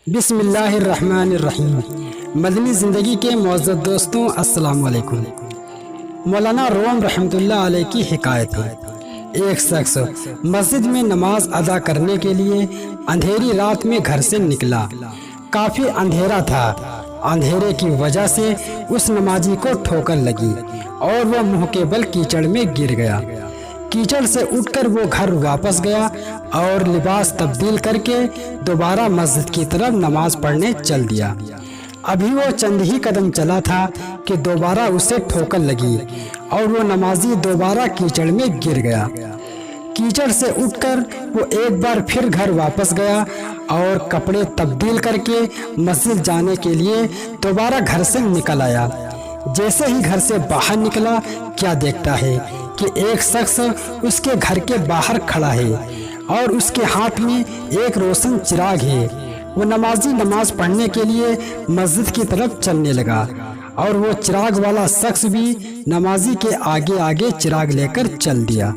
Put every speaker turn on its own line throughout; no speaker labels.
بسم اللہ الرحمن الرحیم۔ مدنی زندگی کے معزز دوستوں، السلام علیکم۔ مولانا روم رحمۃ اللہ علیہ کی حکایت ہے۔ ایک شخص مسجد میں نماز ادا کرنے کے لیے اندھیری رات میں گھر سے نکلا۔ کافی اندھیرا تھا۔ اندھیرے کی وجہ سے اس نمازی کو ٹھوکر لگی اور وہ منہ کے بل کیچڑ میں گر گیا۔ کیچڑ سے اٹھ کر وہ گھر واپس گیا اور لباس تبدیل کر کے دوبارہ مسجد کی طرف نماز پڑھنے چل دیا۔ ابھی وہ چند ہی قدم چلا تھا کہ دوبارہ اسے ٹھوکر لگی اور وہ نمازی دوبارہ کیچڑ میں گر گیا۔ کیچڑ سے اٹھ کر وہ ایک بار پھر گھر واپس گیا اور کپڑے تبدیل کر کے مسجد جانے کے لیے دوبارہ گھر سے نکل آیا۔ جیسے ہی گھر سے باہر نکلا، کیا دیکھتا ہے کہ ایک شخص اس کے گھر کے باہر کھڑا ہے اور اس کے ہاتھ میں ایک روشن چراغ ہے۔ وہ نمازی نماز پڑھنے کے لیے مسجد کی طرف چلنے لگا اور وہ چراغ والا شخص بھی نمازی کے آگے آگے چراغ لے کر چل دیا۔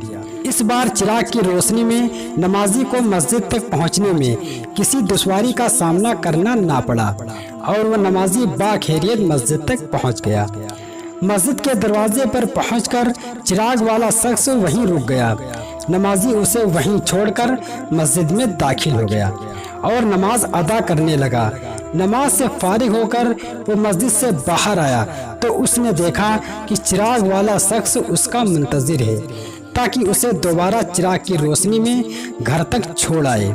اس بار چراغ کی روشنی میں نمازی کو مسجد تک پہنچنے میں کسی دشواری کا سامنا کرنا نہ پڑا اور وہ نمازی باخیریت مسجد تک پہنچ گیا۔ مسجد کے دروازے پر پہنچ کر چراغ والا شخص وہیں رک گیا۔ نمازی اسے وہیں چھوڑ کر مسجد میں داخل ہو گیا اور نماز ادا کرنے لگا۔ نماز سے فارغ ہو کر وہ مسجد سے باہر آیا تو اس نے دیکھا کہ چراغ والا شخص اس کا منتظر ہے تاکہ اسے دوبارہ چراغ کی روشنی میں گھر تک چھوڑ آئے۔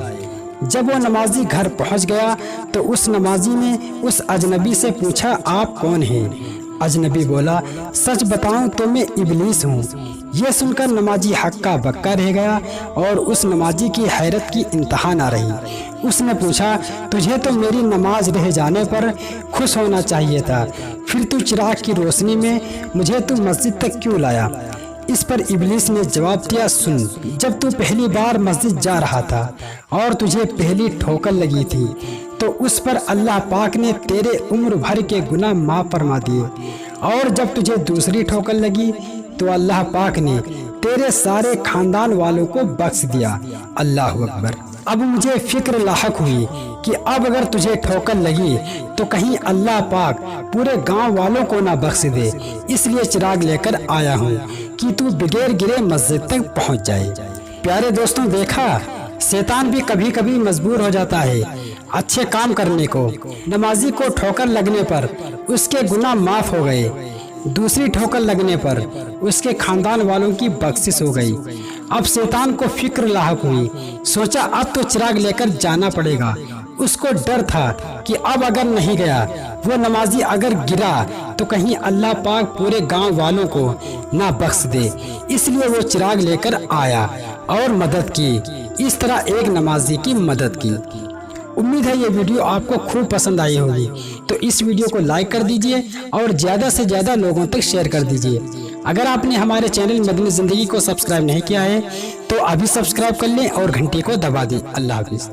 جب وہ نمازی گھر پہنچ گیا تو اس نمازی نے اس اجنبی سے پوچھا، آپ کون ہیں؟ اجنبی بولا، سچ بتاؤں تو میں ابلیس ہوں۔ یہ سن کر نمازی ہکا بکا رہ گیا اور اس نمازی کی حیرت کی انتہا نہ رہی۔ اس نے پوچھا، تجھے تو میری نماز رہ جانے پر خوش ہونا چاہیے تھا، پھر تو چراغ کی روشنی میں مجھے تو مسجد تک کیوں لایا؟ اس پر ابلیس نے جواب دیا، سن، جب تو پہلی بار مسجد جا رہا تھا اور تجھے پہلی ٹھوکر لگی تھی تو اس پر اللہ پاک نے تیرے عمر بھر کے گناہ معاف فرما دیے، اور جب تجھے دوسری ٹھوکر لگی تو اللہ پاک نے تیرے سارے خاندان والوں کو بخش دیا۔ اللہ اکبر۔ اب مجھے فکر لاحق ہوئی کہ اب اگر تجھے ٹھوکر لگی تو کہیں اللہ پاک پورے گاؤں والوں کو نہ بخش دے، اس لیے چراغ لے کر آیا ہوں کہ تو بغیر گرے مسجد تک پہنچ جائے۔ پیارے دوستوں، دیکھا، شیطان بھی کبھی کبھی مجبور ہو جاتا ہے اچھے کام کرنے کو۔ نمازی کو ٹھوکر لگنے پر اس کے گناہ معاف ہو گئے، دوسری ٹھوکر لگنے پر اس کے خاندان والوں کی بخشش ہو گئی۔ اب شیطان کو فکر لاحق ہوئی، سوچا اب تو چراغ لے کر جانا پڑے گا۔ اس کو ڈر تھا کہ اب اگر نہیں گیا، وہ نمازی اگر گرا تو کہیں اللہ پاک پورے گاؤں والوں کو نہ بخش دے، اس لیے وہ چراغ لے کر آیا اور مدد کی۔ اس طرح ایک نمازی کی مدد کی۔ امید ہے یہ ویڈیو آپ کو خوب پسند آئی ہوگی، تو اس ویڈیو کو لائک کر دیجئے اور زیادہ سے زیادہ لوگوں تک شیئر کر دیجئے۔ اگر آپ نے ہمارے چینل مدنی زندگی کو سبسکرائب نہیں کیا ہے تو ابھی سبسکرائب کر لیں اور گھنٹی کو دبا دیں۔ اللہ حافظ۔